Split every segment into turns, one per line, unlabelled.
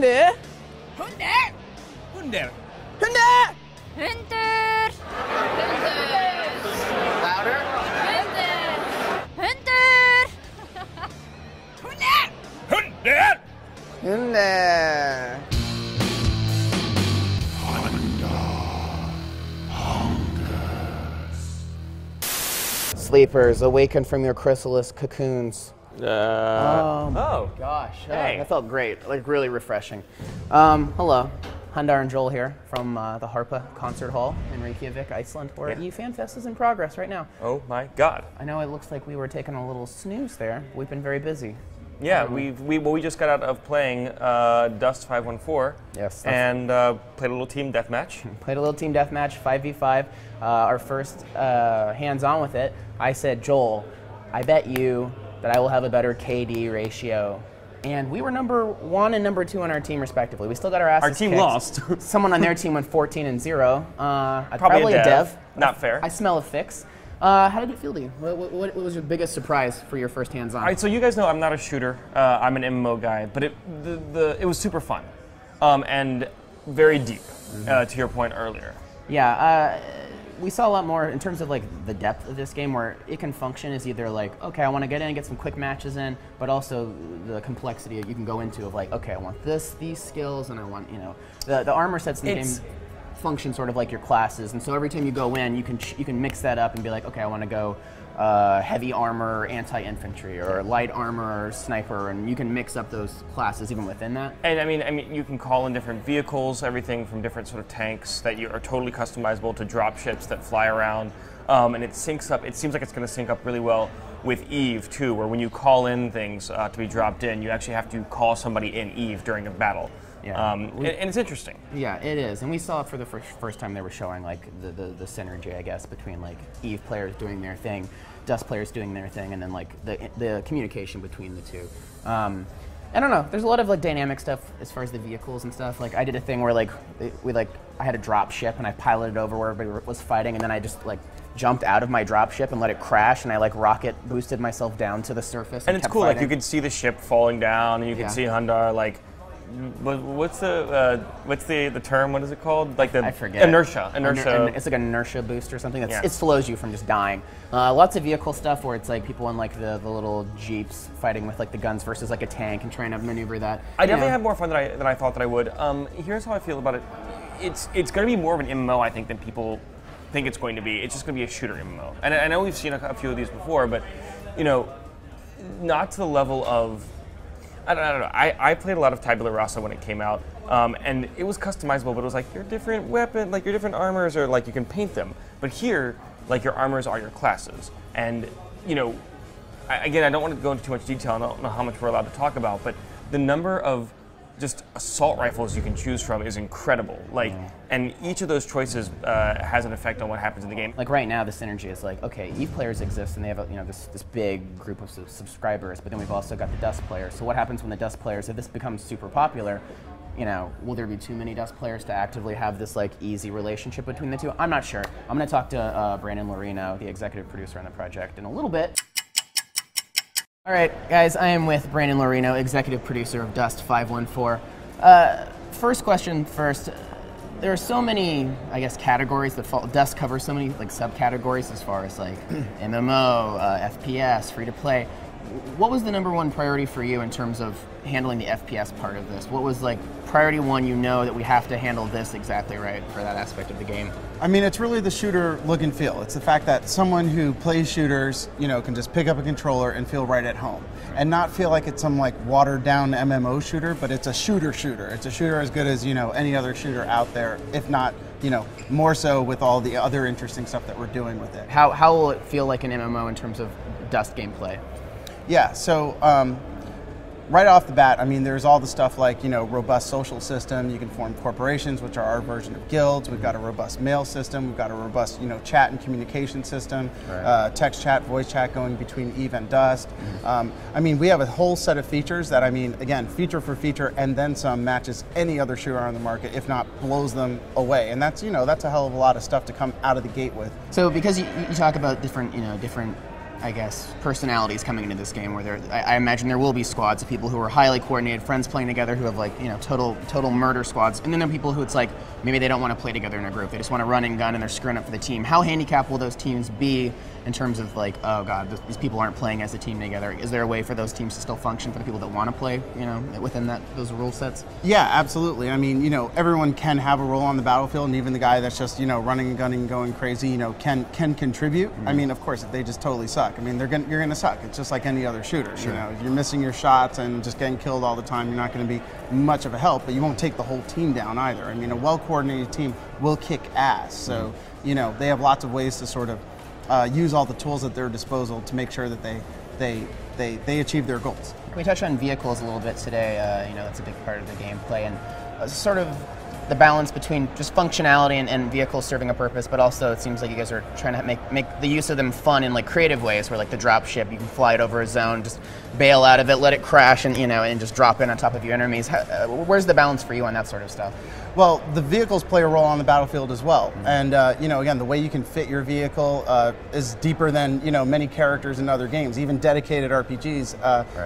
Hundar!
Hundar!
Hundar!
Hundar!
Hundar!
Louder.
Hundar! Hundar!
Hundar!
Hundar! Sleepers, awaken from your chrysalis cocoons.
Oh.
Gosh,
Hey.
that felt great, like really refreshing. Hello, Hundar and Joel here from the Harpa Concert Hall in Reykjavik, Iceland, where Fanfest is in progress right now.
Oh my God.
I know it looks like we were taking a little snooze there. We've been very busy.
Yeah, we just got out of playing Dust 514.
Yes.
And played a little team deathmatch.
Played a little team deathmatch, 5v5. Our first hands-on with it, I said, Joel, I bet you that I will have a better KD ratio. And we were number 1 and number 2 on our team, respectively. We still got our asses
Our team
kicked.
lost.
Someone on their team went 14-0.
Probably a dev. Not fair.
I smell a fix. How did it feel to you? What was your biggest surprise for your first hands-on?
All right, so you guys know I'm not a shooter. I'm an MMO guy, but it was super fun and very deep, to your point earlier.
Yeah, we saw a lot more in terms of like the depth of this game, where it can function as either like, okay, I want to get in and get some quick matches in, but also the complexity that you can go into of like, okay, I want these skills, and I want, the armor sets in the game function sort of like your classes, and so every time you go in, you can mix that up and be like, okay, I want to go heavy armor, anti-infantry, or light armor, or sniper, and you can mix up those classes even within that.
And I mean, you can call in different vehicles, everything from different sort of tanks that are totally customizable to drop ships that fly around, and it syncs up. It seems like it's going to sync up really well with Eve too, where when you call in things to be dropped in, you actually have to call somebody in Eve during a battle.
Yeah.
And it's interesting.
Yeah, it is, and we saw it for the first time. They were showing like the synergy, I guess, between like Eve players doing their thing, Dust players doing their thing, and then like the communication between the two. I don't know. There's a lot of like dynamic stuff as far as the vehicles and stuff. Like I did a thing where I had a drop ship and I piloted over where everybody was fighting, and then I just like jumped out of my drop ship and let it crash, and I like rocket boosted myself down to the surface.
And it's cool.
Fighting.
Like you could see the ship falling down, and you could see Hundar like. What's the term? What is it called? Like the
I forget.
Inertia.
It's like an inertia boost or something. It slows you from just dying. Lots of vehicle stuff where it's like people in like the little jeeps fighting with like the guns versus like a tank and trying to maneuver that.
I definitely had more fun than I thought that I would. Here's how I feel about it. It's going to be more of an MMO, I think, than people think it's going to be. It's just going to be a shooter MMO. And I know we've seen a few of these before, but not to the level of. I don't know. I played a lot of Tabula Rasa when it came out, and it was customizable, but it was like your different weapon, like your different armors, or like you can paint them. But here, like your armors are your classes, and again, I don't want to go into too much detail. I don't know how much we're allowed to talk about, but the number of just assault rifles you can choose from is incredible. Like, and each of those choices has an effect on what happens in the game.
Like right now, the synergy is like, okay, Eve players exist and they have this big group of subscribers, but then we've also got the Dust players. So what happens when the Dust players, if this becomes super popular, will there be too many Dust players to actively have this like easy relationship between the two? I'm not sure. I'm going to talk to Brandon Lorino, the executive producer on the project, in a little bit. All right, guys, I am with Brandon Lorino, executive producer of Dust 514. First question first. There are so many, I guess, categories that fall. Dust covers so many like subcategories as far as like MMO, FPS, free to play. What was the #1 priority for you in terms of handling the FPS part of this? What was like priority 1? That we have to handle this exactly right for that aspect of the game.
I mean, it's really the shooter look and feel. It's the fact that someone who plays shooters, can just pick up a controller and feel right at home, and not feel like it's some like watered down MMO shooter, but it's a shooter. It's a shooter as good as any other shooter out there, if not more so with all the other interesting stuff that we're doing with it.
How will it feel like an MMO in terms of Dust gameplay?
Yeah, so right off the bat, I mean, there's all the stuff like, robust social system. You can form corporations, which are our version of guilds. We've got a robust mail system. We've got a robust, chat and communication system, text chat, voice chat going between Eve and Dust. I mean, we have a whole set of features that, I mean, again, feature for feature and then some matches any other shooter on the market, if not blows them away. And that's, that's a hell of a lot of stuff to come out of the gate with.
So because you talk about different, different I guess, personalities coming into this game where I imagine there will be squads of people who are highly coordinated, friends playing together who have like, total murder squads. And then there are people who it's like, maybe they don't want to play together in a group. They just want to run and gun and they're screwing up for the team. How handicapped will those teams be in terms of like, oh God, these people aren't playing as a team together? Is there a way for those teams to still function for the people that want to play, within those rule sets?
Yeah, absolutely. I mean, everyone can have a role on the battlefield, and even the guy that's just, running and gunning, going crazy, can contribute. Mm-hmm. I mean, of course, if they just totally suck, I mean, you're going to suck. It's just like any other shooter. Sure. If you're missing your shots and just getting killed all the time, you're not going to be much of a help, but you won't take the whole team down either. I mean, a well-coordinated team will kick ass. So, they have lots of ways to sort of use all the tools at their disposal to make sure that they achieve their goals.
We touched on vehicles a little bit today. That's a big part of the gameplay, and sort of the balance between just functionality and vehicles serving a purpose, but also it seems like you guys are trying to make the use of them fun in like creative ways, where like the drop ship, you can fly it over a zone, just bail out of it, let it crash, and and just drop in on top of your enemies. Where's the balance for you on that sort of stuff?
Well, the vehicles play a role on the battlefield as well, and again, the way you can fit your vehicle is deeper than many characters in other games, even dedicated RPGs.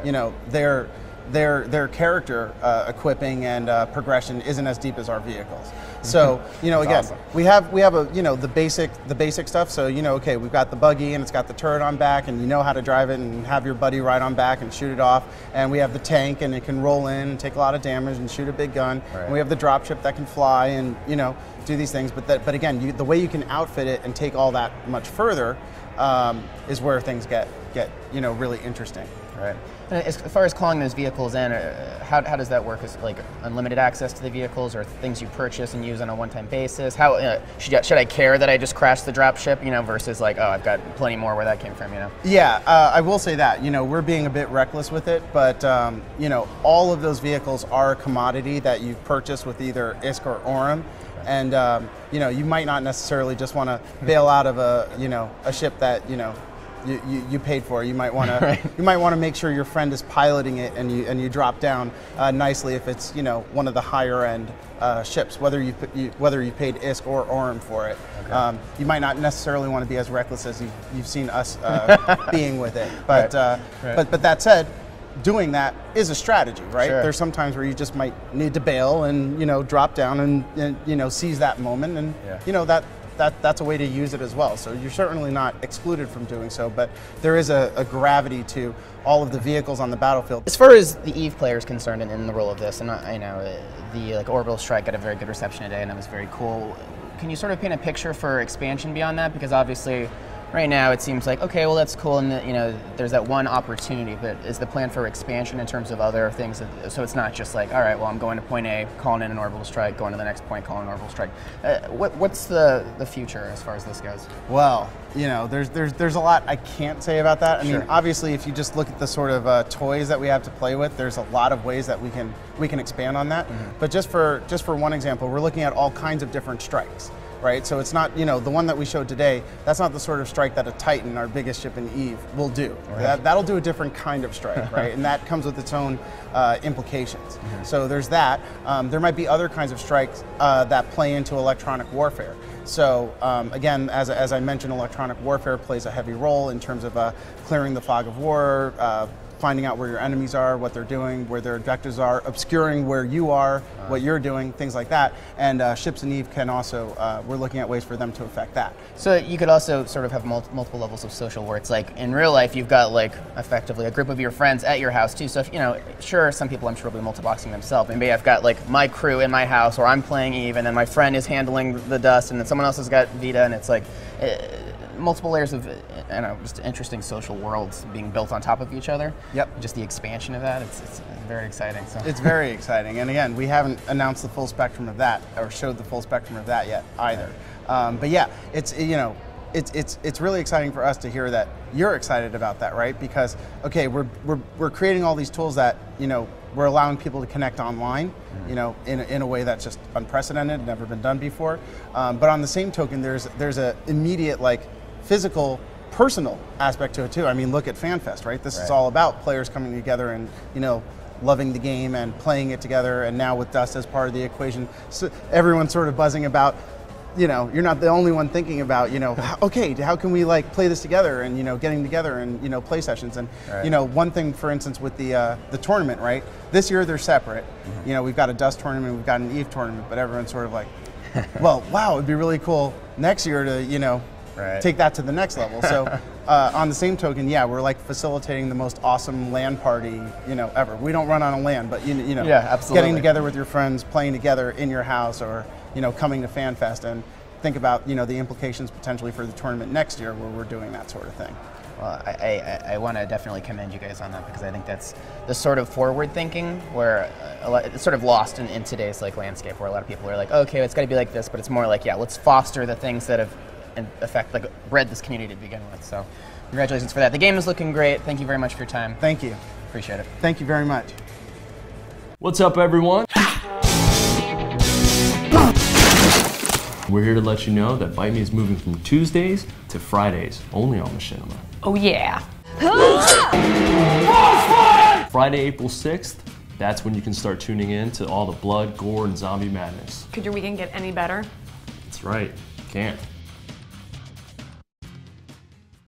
Right. Their character equipping and progression isn't as deep as our vehicles. So again, awesome. we have a the basic stuff. So okay, we've got the buggy and it's got the turret on back, and you know how to drive it and have your buddy ride on back and shoot it off. And we have the tank, and it can roll in and take a lot of damage and shoot a big gun. Right. And we have the dropship that can fly and do these things. But again, the way you can outfit it and take all that much further is where things get really interesting.
Right. And as far as calling those vehicles in, how does that work? Is it like unlimited access to the vehicles, or things you purchase and use on a one-time basis? How should I care that I just crashed the dropship, versus like, oh, I've got plenty more where that came from,
Yeah, I will say that we're being a bit reckless with it, but all of those vehicles are a commodity that you purchase with either ISK or ORM. And you might not necessarily just want to bail out of a ship that you paid for. You might want to you might want to make sure your friend is piloting it, and you drop down nicely if it's one of the higher end ships, whether you paid ISK or ORM for it. Okay. You might not necessarily want to be as reckless as you've seen us being with it, but but that said, doing that is a strategy, right? Sure. There's some times where you just might need to bail and drop down and seize that moment, and that's a way to use it as well. So you're certainly not excluded from doing so, but there is a gravity to all of the vehicles on the battlefield.
As far as the EVE player is concerned in the role of this, and I know the Orbital Strike got a very good reception today, and that was very cool. Can you sort of paint a picture for expansion beyond that? Because obviously, right now it seems like, okay, well that's cool, and there's that one opportunity, but is the plan for expansion in terms of other things? So it's not just like, all right, well I'm going to point A, calling in an orbital strike, going to the next point, calling an orbital strike. What's the future as far as this goes?
Well, there's a lot I can't say about that. I mean, obviously, if you just look at the sort of toys that we have to play with, there's a lot of ways that we can expand on that. Mm-hmm. But just for one example, we're looking at all kinds of different strikes. Right, so it's not, the one that we showed today, that's not the sort of strike that a Titan, our biggest ship in EVE, will do. Right. That'll do a different kind of strike, right? And that comes with its own implications. Mm-hmm. So there's that. There might be other kinds of strikes that play into electronic warfare. So again, as I mentioned, electronic warfare plays a heavy role in terms of clearing the fog of war, finding out where your enemies are, what they're doing, where their objectives are, obscuring where you are, what you're doing, things like that. And ships in EVE can also, we're looking at ways for them to affect that.
So you could also sort of have multiple levels of social where it's like, in real life, you've got like effectively a group of your friends at your house too. So if, sure, some people I'm sure will be multi-boxing themselves. Maybe I've got like my crew in my house, or I'm playing EVE, and then my friend is handling the dust, and then someone else has got Vita, and it's like, multiple layers of, just interesting social worlds being built on top of each other.
Yep.
Just the expansion of that, it's very exciting. So.
It's very exciting, and again, we haven't announced the full spectrum of that, or showed the full spectrum of that yet either. But yeah, it's really exciting for us to hear that you're excited about that, right? Because okay, we're creating all these tools that we're allowing people to connect online, in a way that's just unprecedented, never been done before. But on the same token, there's a immediate physical, personal aspect to it too. I mean, look at Fanfest, right? This is all about players coming together and loving the game and playing it together. And now with Dust as part of the equation, so everyone's sort of buzzing about you know, you're not the only one thinking about, you know, okay, how can we like play this together, and, you know, getting together and, you know, play sessions. And, you know, one thing, for instance, with the tournament, right? This year they're separate. You know, we've got a Dust tournament, we've got an Eve tournament, but everyone's sort of like, well, wow, it'd be really cool next year to, you know, take that to the next level. So on the same token, yeah, we're like facilitating the most awesome LAN party, you know, ever. We don't run on a LAN, but you know, getting together with your friends, playing together in your house, or, you know, coming to Fanfest, and think about, you know, the implications potentially for the tournament next year where we're doing that sort of thing.
Well, I want to definitely commend you guys on that, because I think that's the sort of forward thinking where it's sort of lost in today's like landscape, where a lot of people are like, okay, it's got to be like this, but it's more like, yeah, let's foster the things that have in effect like bred this community to begin with. So congratulations for that. The game is looking great. Thank you very much for your time.
Thank you.
Appreciate it.
Thank you very much.
What's up, everyone? We're here to let you know that Bite Me is moving from Tuesdays to Fridays, only on Machinima.
Oh yeah.
Friday, April 6th, that's when you can start tuning in to all the blood, gore, and zombie madness.
Could your weekend get any better?
That's right, you can't.